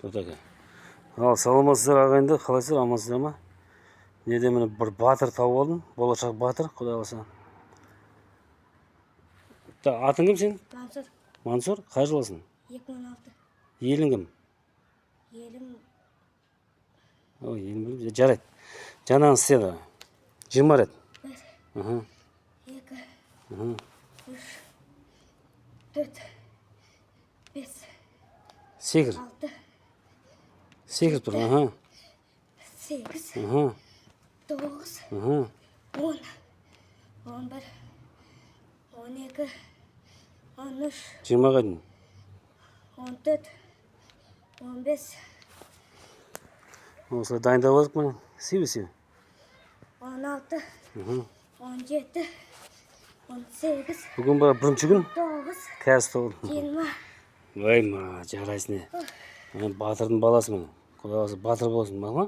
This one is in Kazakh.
Тоқтаға. Ал, саламатсыздар ағайынды, қалайсыздар, амансыздар ма? Неде мені бір батыр тауып алдым, болашақ батыр, құдай қаласа. Атың кім сен? Мансұр. Мансұр, қай жылысың? 2016. Елің кім? Елім Ой, елің біліп, жарайды. Жанағын істеді. 20 рет. 1, 2, 3, 4, 5, Секір. 6, Секір тұр. 8, 9, 10, 11, 12, 13, 20-ға дейін. 14, 15, Осылай дайындап алдық міне. Сеу. 16, 17, 18, Бүгін бара бірінші күн 19, кәсіп толды. 20. Ой, ма, жарайсың не. Мен батырдың баласымын. Құдай қаласа батыр болсын, ма?